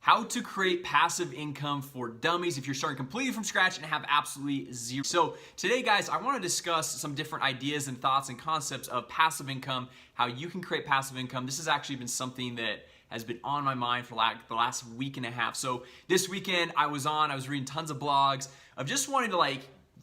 How to create passive income for dummies if you're starting completely from scratch and have absolutely zero. So today, guys, I want to discuss some different ideas and thoughts and concepts of passive income, how you can create passive income. This has actually been something that has been on my mind for like the last week and a half. So this weekend I was reading tons of blogs of just wanting to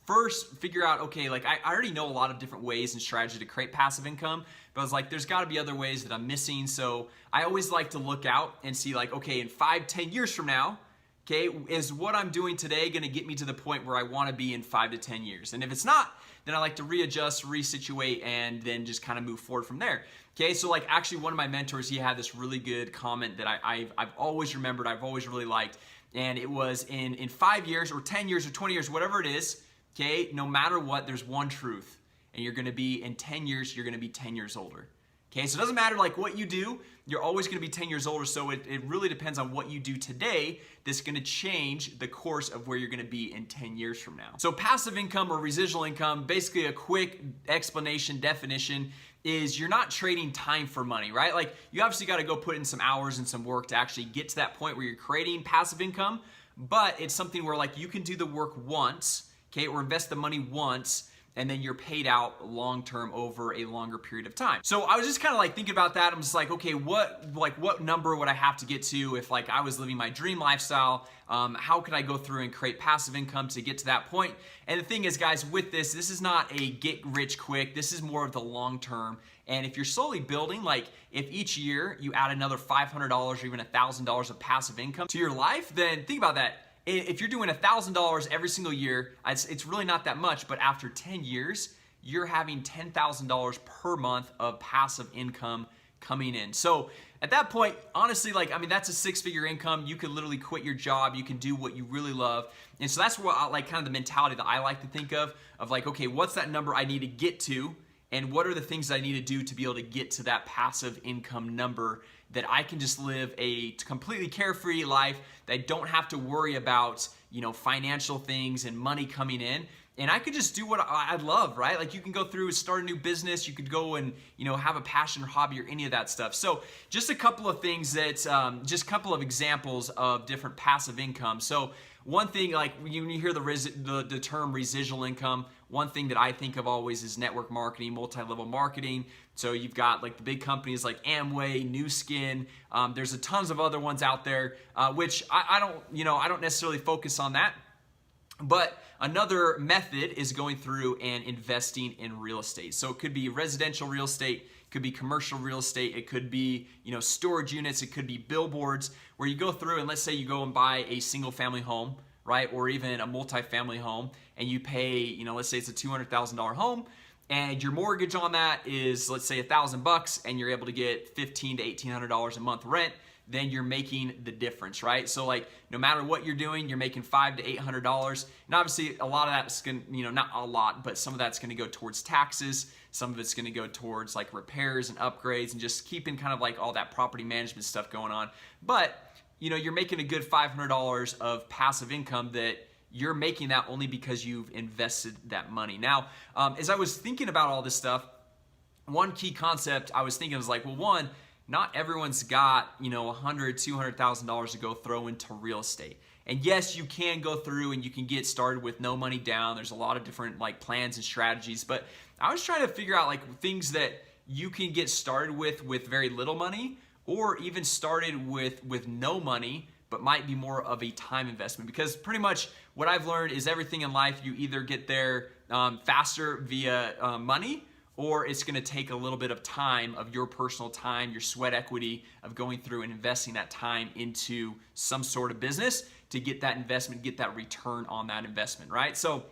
first figure out, okay, I already know a lot of different ways and strategy to create passive income, but I was like, there's gotta be other ways that I'm missing. So I always like to look out and see okay, in 5-10 years from now, okay, is what I'm doing today gonna get me to the point where I wanna be in 5 to 10 years? And if it's not, then I like to readjust, resituate, and then just kind of move forward from there. Okay, so actually one of my mentors, he had this really good comment that I've always remembered, I've always really liked, and it was in 5 years or 10 years or 20 years, whatever it is, okay, no matter what, there's one truth, and you're gonna be, in 10 years, you're gonna be 10 years older. Okay, so it doesn't matter what you do, you're always gonna be 10 years older, so it really depends on what you do today that's gonna change the course of where you're gonna be in 10 years from now. So passive income or residual income, basically a quick explanation, definition, is you're not trading time for money, right? You obviously gotta go put in some hours and some work to actually get to that point where you're creating passive income, but it's something where you can do the work once, okay, or invest the money once, and then you're paid out long-term over a longer period of time. So I was just kind of thinking about that. I'm just okay, what number would I have to get to if I was living my dream lifestyle? How could I go through and create passive income to get to that point? And the thing is, guys, with this is not a get rich quick. This is more of the long term. And if you're slowly building, if each year you add another $500 or even $1,000 of passive income to your life, then think about that. If you're doing $1,000 every single year, it's really not that much, but after 10 years, you're having $10,000 per month of passive income coming in. So at that point, honestly, that's a 6-figure income. You could literally quit your job. You can do what you really love. And so that's what kind of the mentality that I like to think of okay, what's that number I need to get to? And what are the things that I need to do to be able to get to that passive income number that I can just live a completely carefree life, that I don't have to worry about, financial things and money coming in. And I could just do what I love, right? You can go through and start a new business. You could go and, have a passion or hobby or any of that stuff. So just a couple of things that, just a couple of examples of different passive income. So one thing, when you hear the term residual income, one thing that I think of always is network marketing, multi-level marketing. So you've got the big companies like Amway, Nu Skin. There's a tons of other ones out there, which I don't necessarily focus on that. But another method is going through and investing in real estate. So it could be residential real estate, it could be commercial real estate, it could be storage units, it could be billboards, where you go through and let's say you go and buy a single family home, right, or even a multi-family home, and you pay, let's say it's a $200,000 home, and your mortgage on that is, let's say, $1,000, and you're able to get $1,500 to $1,800 a month rent. Then you're making the difference, right? So no matter what you're doing, you're making $500 to $800. And obviously a lot of that's gonna, not a lot, but some of that's gonna go towards taxes. Some of it's gonna go towards repairs and upgrades and just keeping kind of all that property management stuff going on. But you're making a good $500 of passive income that you're making that only because you've invested that money. Now, as I was thinking about all this stuff, one key concept I was thinking was well, one, not everyone's got, $100,000, $200,000 to go throw into real estate. And yes, you can go through and you can get started with no money down. There's a lot of different plans and strategies, but I was trying to figure out things that you can get started with very little money, or even started with no money, but might be more of a time investment. Because pretty much what I've learned is everything in life, you either get there faster via money, or it's gonna take a little bit of time, of your personal time, your sweat equity of going through and investing that time into some sort of business to get that investment, get that return on that investment, right? So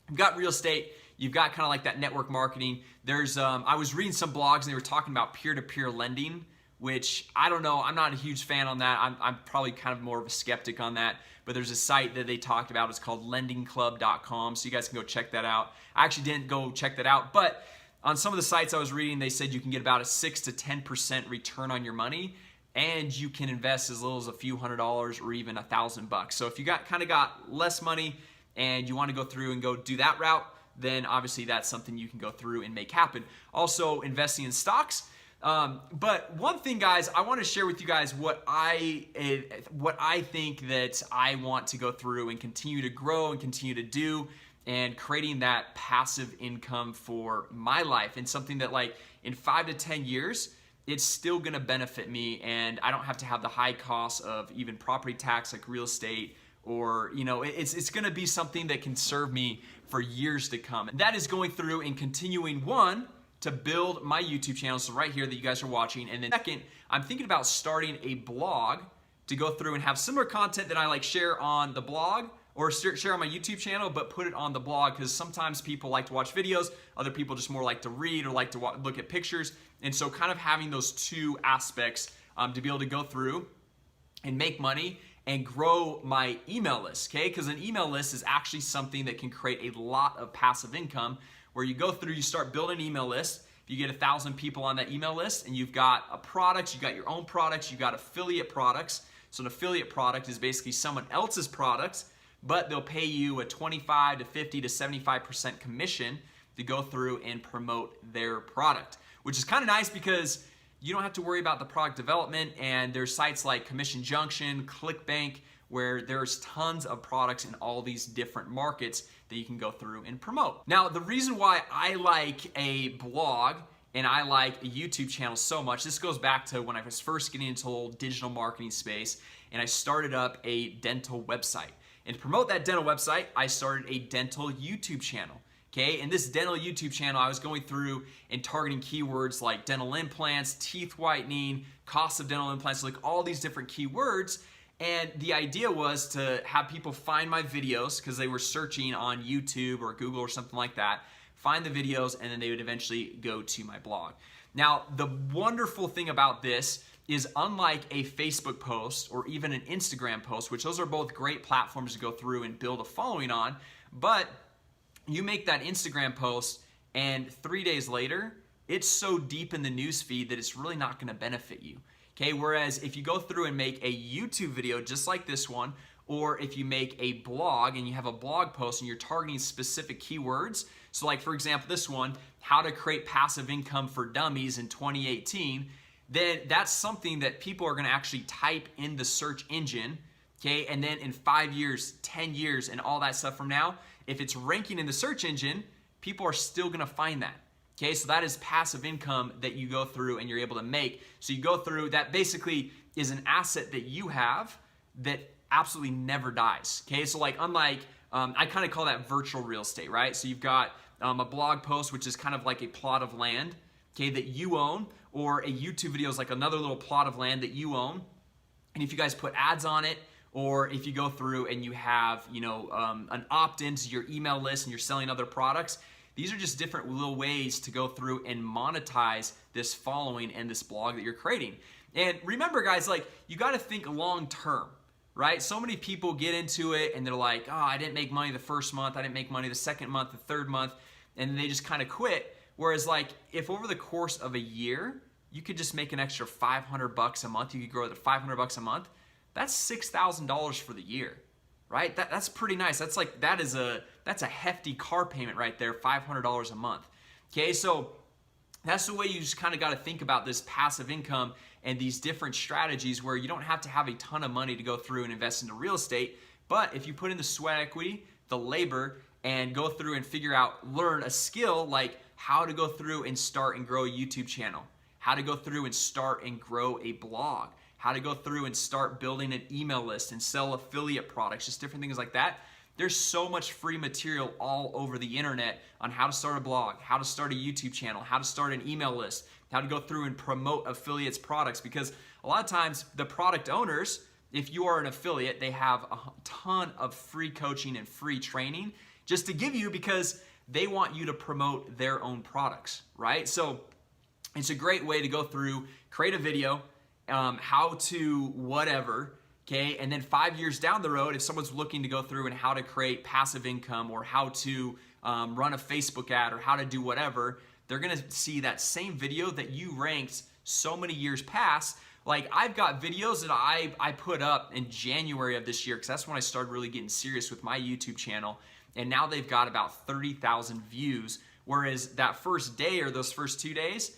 you've got real estate, you've got kind of that network marketing. There's, I was reading some blogs and they were talking about peer-to-peer lending, which I don't know, I'm not a huge fan on that. I'm probably kind of more of a skeptic on that, but there's a site that they talked about, it's called income.to, so you guys can go check that out. I actually didn't go check that out, but on some of the sites I was reading, they said you can get about a 6 to 10% return on your money, and you can invest as little as a few $100s or even $1,000. So if you kind of got less money and you want to go through and go do that route, then obviously that's something you can go through and make happen. Also, investing in stocks. But one thing, guys, I want to share with you guys what I think that I want to go through and continue to grow and continue to do, and creating that passive income for my life, and something that, like, in 5 to 10 years, it's still gonna benefit me, and I don't have to have the high costs of even property tax like real estate, or, you know, it's gonna be something that can serve me for years to come. And that is going through and continuing, one, to build my YouTube channel, so right here that you guys are watching, and then second, I'm thinking about starting a blog to go through and have similar content that I like share on the blog, or share on my YouTube channel, but put it on the blog, because sometimes people like to watch videos, other people just more like to read or like to look at pictures. And so kind of having those two aspects to be able to go through and make money and grow my email list, okay? Because an email list is actually something that can create a lot of passive income, where you go through, you start building an email list. If you get 1,000 people on that email list, and you've got a product, you've got your own products, you've got affiliate products. So an affiliate product is basically someone else's products, but they'll pay you a 25 to 50 to 75% commission to go through and promote their product, which is kind of nice because you don't have to worry about the product development. And there's sites like Commission Junction, ClickBank, where there's tons of products in all these different markets that you can go through and promote. Now, the reason why I like a blog and I like a YouTube channel so much, this goes back to when I was first getting into the whole digital marketing space, and I started up a dental website. And to promote that dental website, I started a dental YouTube channel. Okay, in this dental YouTube channel, I was going through and targeting keywords like dental implants, teeth whitening, cost of dental implants, like all these different keywords. And the idea was to have people find my videos, because they were searching on YouTube or Google or something like that, find the videos, and then they would eventually go to my blog. Now, the wonderful thing about this is, unlike a Facebook post or even an Instagram post, which those are both great platforms to go through and build a following on, but you make that Instagram post and 3 days later, it's so deep in the news feed that it's really not gonna benefit you. Okay, whereas if you go through and make a YouTube video just like this one, or if you make a blog and you have a blog post and you're targeting specific keywords, so like for example this one, how to create passive income for dummies in 2018, then that's something that people are gonna actually type in the search engine, okay? And then in 5 years, 10 years, and all that stuff from now, if it's ranking in the search engine, people are still gonna find that. Okay, so that is passive income that you go through and you're able to make. So you go through, that basically is an asset that you have that absolutely never dies. Okay, so like unlike, I kind of call that virtual real estate, right? So you've got a blog post, which is kind of like a plot of land, okay, that you own, or a YouTube video is like another little plot of land that you own. And if you guys put ads on it, or if you go through and you have, you know, an opt-in to your email list and you're selling other products, these are just different little ways to go through and monetize this following and this blog that you're creating. And remember, guys, like, you got to think long term, right? So many people get into it and they're like, oh, I didn't make money the first month, I didn't make money the second month, the third month, and they just kind of quit. Whereas, like, if over the course of a year, you could just make an extra $500 a month, you could grow to $500 a month, that's $6,000 for the year. Right? That's pretty nice. That's like, that's a hefty car payment right there, $500 a month. Okay, so that's the way you just kind of got to think about this passive income and these different strategies, where you don't have to have a ton of money to go through and invest into real estate. But if you put in the sweat equity, the labor, and go through and figure out, learn a skill like how to go through and start and grow a YouTube channel, how to go through and start and grow a blog, how to go through and start building an email list and sell affiliate products, just different things like that. There's so much free material all over the internet on how to start a blog, how to start a YouTube channel, how to start an email list, how to go through and promote affiliates products. Because a lot of times the product owners, if you are an affiliate, they have a ton of free coaching and free training just to give you, because they want you to promote their own products, right? So it's a great way to go through, create a video, how to whatever, okay? And then 5 years down the road, if someone's looking to go through and how to create passive income, or how to run a Facebook ad, or how to do whatever, they're gonna see that same video that you ranked so many years past. Like, I've got videos that I put up in January of this year, because that's when I started really getting serious with my YouTube channel, and now they've got about 30,000 views, whereas that first day or those first 2 days,